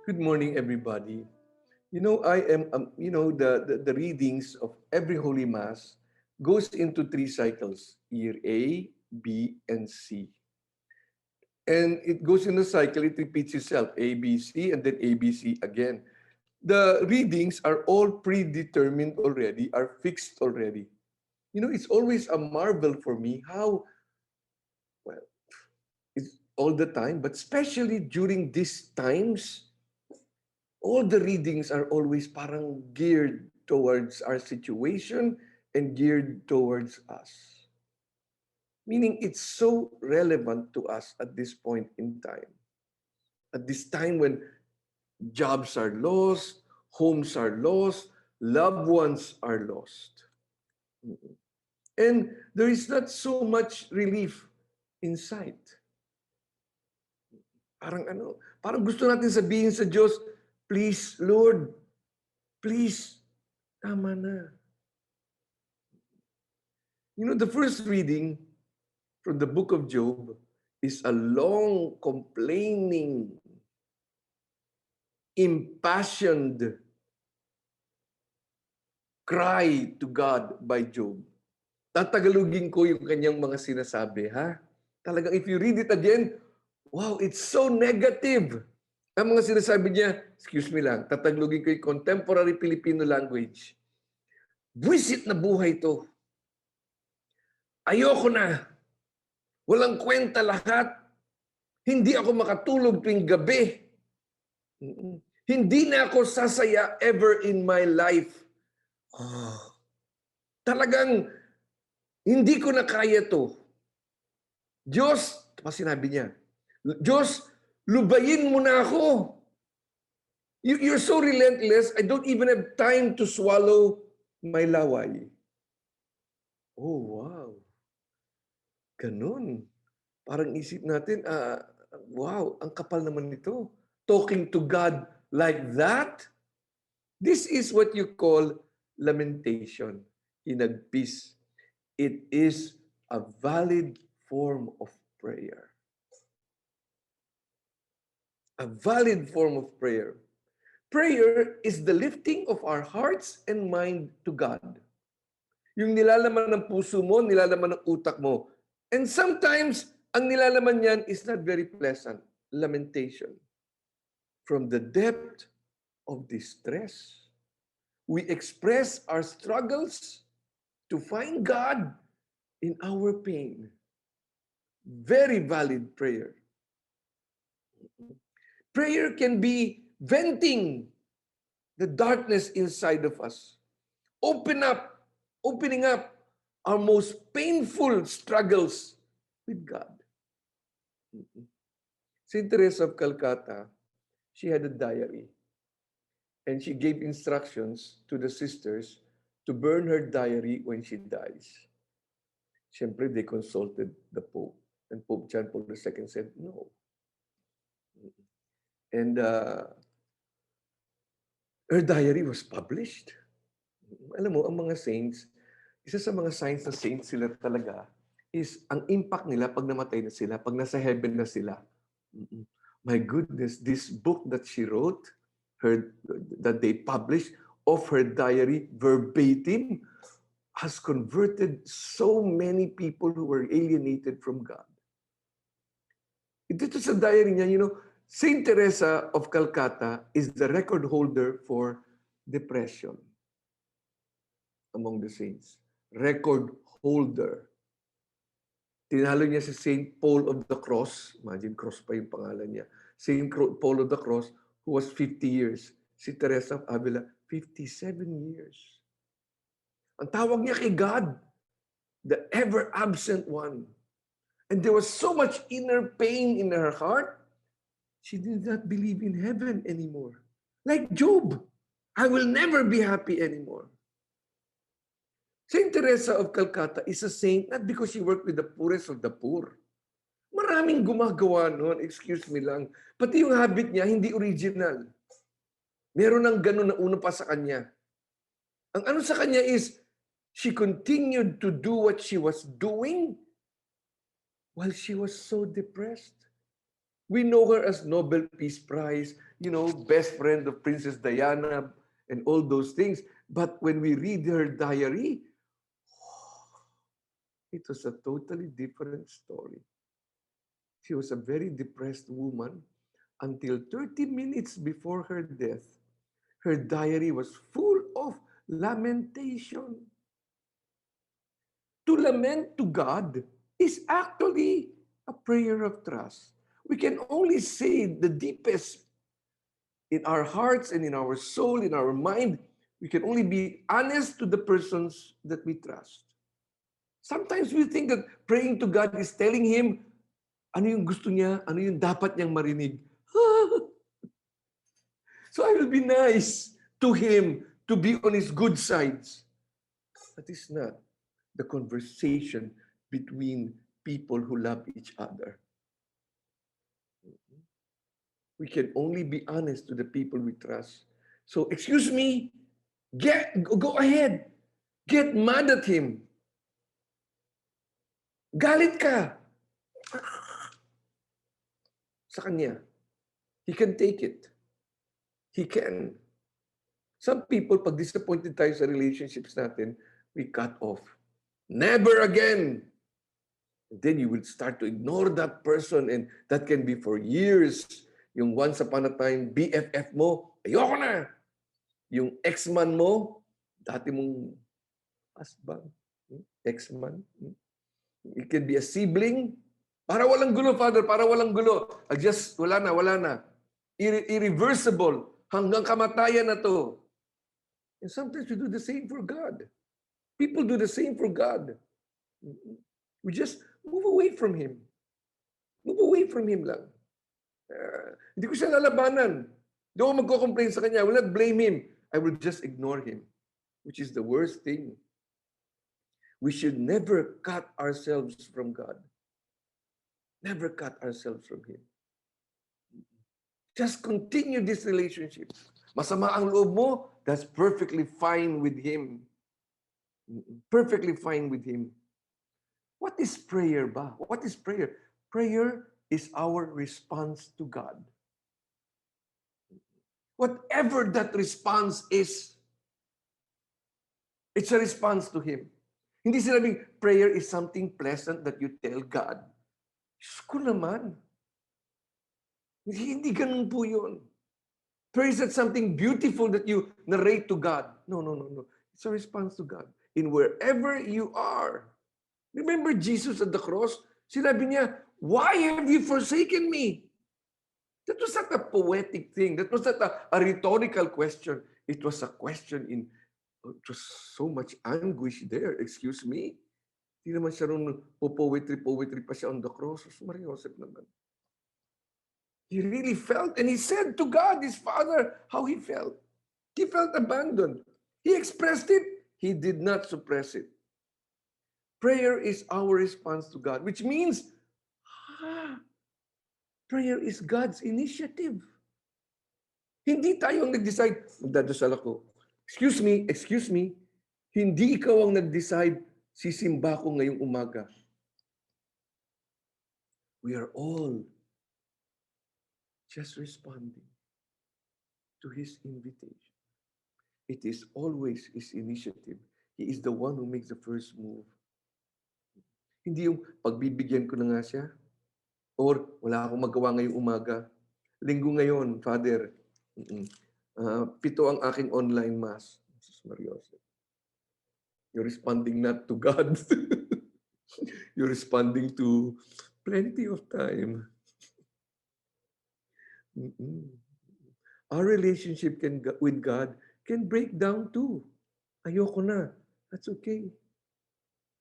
Good morning, everybody. The readings of every Holy Mass goes into three cycles, year A, B, and C. And it goes in a cycle, it repeats itself, A, B, C, and then A, B, C again. The readings are all predetermined already, are fixed already. It's always a marvel for me how, well, it's all the time, but especially during these times, all the readings are always parang geared towards our situation and geared towards us. Meaning it's so relevant to us at this point in time. At this time when jobs are lost, homes are lost, loved ones are lost. And there is not so much relief in sight. Parang gusto natin sabihin sa Diyos, please, Lord, please, tama na. The first reading from the book of Job is a long, complaining, impassioned cry to God by Job. Tatagalugin ko yung kanyang mga sinasabi, ha? Talagang if you read it again, wow, it's so negative. Ang mga sinasabi niya, excuse me lang, tatagalugin ko yung contemporary Filipino language. Buwisit na buhay to. Ayoko na. Walang kwenta lahat. Hindi ako makatulog tuwing gabi. Hindi na ako sasaya ever in my life. Talagang hindi ko na kaya to. Diyos, pa sinabi niya, Diyos, lubayin mo na ako. You're so relentless, I don't even have time to swallow my laway. Oh, wow. Ganun. Parang isip natin, wow, ang kapal naman nito. Talking to God like that? This is what you call lamentation, hinagpis. It is a valid form of prayer. A valid form of prayer. Prayer is the lifting of our hearts and mind to God. Yung nilalaman ng puso mo, nilalaman ng utak mo. And sometimes, ang nilalaman niyan is not very pleasant. Lamentation. From the depth of distress, we express our struggles to find God in our pain. Very valid prayer. Prayer can be venting the darkness inside of us. Opening up our most painful struggles with God. Saint Teresa of Calcutta, she had a diary. And she gave instructions to the sisters to burn her diary when she dies. Siyempre, they consulted the Pope. And Pope John Paul II said, no. And her diary was published. Alam mo, ang mga saints, isa sa mga signs na saints sila talaga is ang impact nila pag namatay na sila, pag nasa heaven na sila. My goodness, this book that she wrote, that they published of her diary verbatim, has converted so many people who were alienated from God. Dito sa diary niya, Saint Teresa of Calcutta is the record holder for depression among the saints. Record holder. Tinalo niya si Saint Paul of the Cross. Imagine, cross pa yung pangalan niya. Saint Paul of the Cross, who was 50 years. Si Teresa of Avila, 57 years. Ang tawag niya kay God, the ever-absent one. And there was so much inner pain in her heart, she did not believe in heaven anymore. Like Job, I will never be happy anymore. Saint Teresa of Calcutta is a saint not because she worked with the poorest of the poor. Maraming gumagawa noon, excuse me lang. Pati yung habit niya, hindi original. Meron ng ganun na uno pa sa kanya. Ang ano sa kanya is, she continued to do what she was doing while she was so depressed. We know her as Nobel Peace Prize, best friend of Princess Diana and all those things. But when we read her diary, it was a totally different story. She was a very depressed woman until 30 minutes before her death. Her diary was full of lamentation. To lament to God is actually a prayer of trust. We can only say the deepest in our hearts and in our soul, in our mind. We can only be honest to the persons that we trust. Sometimes we think that praying to God is telling Him ano yung gusto niya, ano yung dapat niyang marinig. So I will be nice to Him, to be on His good sides. That is not the conversation between people who love each other. We can only be honest to the people we trust. So, excuse me, go ahead. Get mad at him. Galit ka sa kanya. He can take it. He can. Some people, pag disappointed tayo sa relationships natin, we cut off. Never again. And then you will start to ignore that person, and that can be for years. Yung once upon a time, BFF mo, ayoko na. Yung ex-man mo, dati mong husband, ex-man. It can be a sibling. Para walang gulo, Father, para walang gulo. Wala na. Irreversible. Hanggang kamatayan na to. And sometimes we do the same for God. People do the same for God. We just move away from Him. Move away from Him lang. Hindi ko siya lalabanan. Hindi ako magko-complain sa kanya. I will not blame Him. I will just ignore Him. Which is the worst thing. We should never cut ourselves from God. Never cut ourselves from Him. Just continue this relationship. Masama ang loob mo, that's perfectly fine with Him. Perfectly fine with Him. What is prayer ba? What is prayer? Prayer is our response to God. Whatever that response is, it's a response to Him. Hindi sinabing prayer is something pleasant that you tell God. Diyos ko naman. Hindi ganun po yun. Prayer is not something beautiful that you narrate to God. No. It's a response to God. In wherever you are. Remember Jesus at the cross? Sinabi niya, why have you forsaken me? That was not a poetic thing. That was not a rhetorical question. It was a question it was so much anguish there. Excuse me? Hindi naman siya rin poetry pa siya on the cross. Maria Joseph naman. He really felt, and he said to God, his Father, how he felt. He felt abandoned. He expressed it. He did not suppress it. Prayer is our response to God, which means prayer is God's initiative. Hindi tayo ang nag-decide, magdadasal ako. Excuse me, hindi ikaw ang nag-decide, sisimba ko ngayong umaga. We are all just responding to His invitation. It is always His initiative. He is the one who makes the first move. Hindi yung pagbibigyan ko na nga siya, or wala akong magawa ngayong umaga. Linggo ngayon, Father, 7 ang aking online mass. Jesus Maria Joseph. You're responding not to God. You're responding to plenty of time. Our relationship with God can break down too. Ayoko na. That's okay.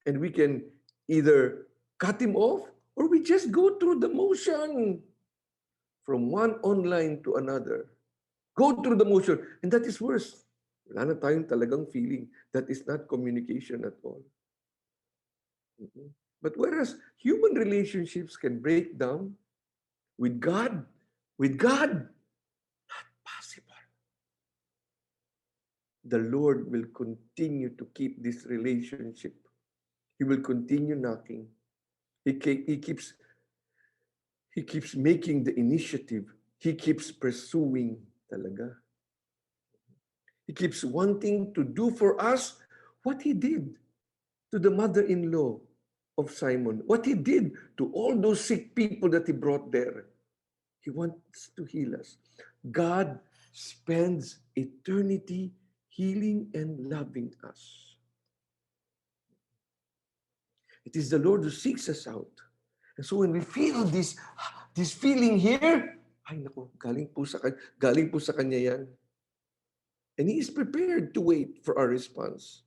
And we can either cut Him off or we just go through the motion from one online to another. Go through the motion. And that is worse. Wala na tayong talagang feeling. That is not communication at all. But whereas human relationships can break down, with God, not possible. The Lord will continue to keep this relationship. He will continue knocking. He keeps making the initiative He keeps pursuing talaga. He keeps wanting to do for us what he did to the mother-in-law of Simon, what he did to all those sick people that he brought there. He wants to heal us. God spends eternity healing and loving us. It is the Lord who seeks us out. And so when we feel this feeling here, ay naku, galing po sa Kanya yan. And He is prepared to wait for our response.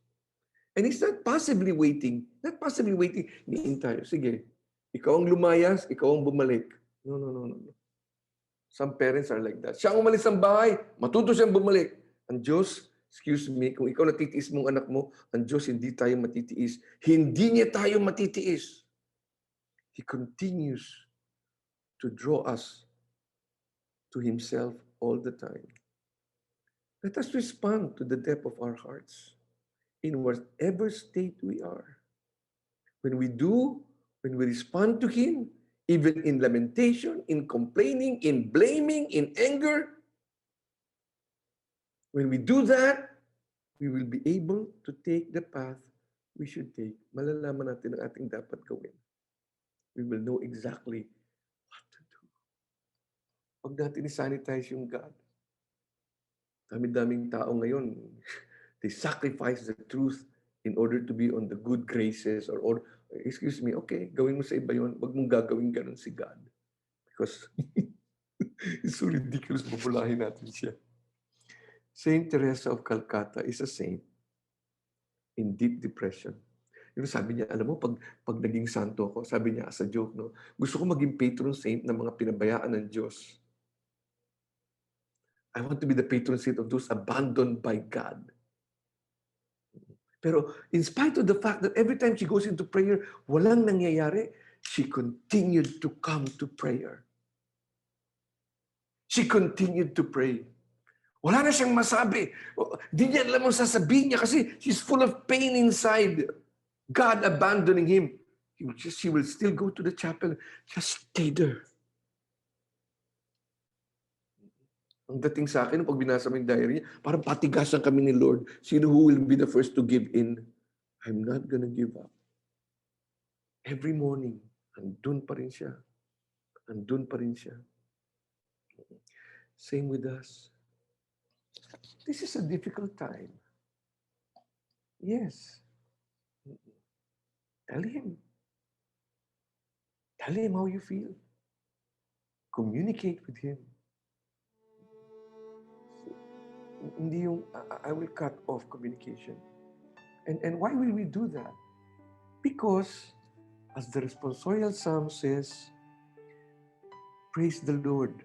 And He's not passively waiting. Niin tayo. Sige, ikaw ang lumayas, ikaw ang bumalik. No. Some parents are like that. Siya ang umalis ng bahay, matuto siyang bumalik. Ang Diyos, excuse me, kung ikaw natitiis mong anak mo, ang Diyos hindi tayo matitiis. Hindi niya tayo matitiis. He continues to draw us to Himself all the time. Let us respond to the depth of our hearts in whatever state we are. When we respond to Him, even in lamentation, in complaining, in blaming, in anger, when we do that, we will be able to take the path we should take. Malalaman natin ang ating dapat gawin. We will know exactly what to do. Huwag natin i-sanitize yung God. Dami-daming tao ngayon, they sacrifice the truth in order to be on the good graces or excuse me, okay, gawin mo sa iba yun. Huwag mong gagawin ganun si God. Because it's so ridiculous, bubulahin natin siya. Saint Teresa of Calcutta is a saint in deep depression. Yung sabi niya, alam mo, pag naging santo ako, sabi niya as a joke, no, gusto ko maging patron saint ng mga pinabayaan ng Diyos. I want to be the patron saint of those abandoned by God. Pero in spite of the fact that every time she goes into prayer, walang nangyayari, she continued to come to prayer. She continued to pray. Wala na siyang masabi. Di niya alam ang sasabihin niya kasi she's full of pain inside. God abandoning him. She will still go to the chapel. Just stay there. Ang dating sa akin, pag binasa mo yung diary niya, parang patigasan kami ni Lord. Sino who will be the first to give in? I'm not gonna give up. Every morning, andun pa rin siya. Andun pa rin siya. Same with us. This is a difficult time. Yes. Tell him. Tell him how you feel. Communicate with him. Hindi yung, I will cut off communication. And why will we do that? Because, as the responsorial psalm says, praise the Lord,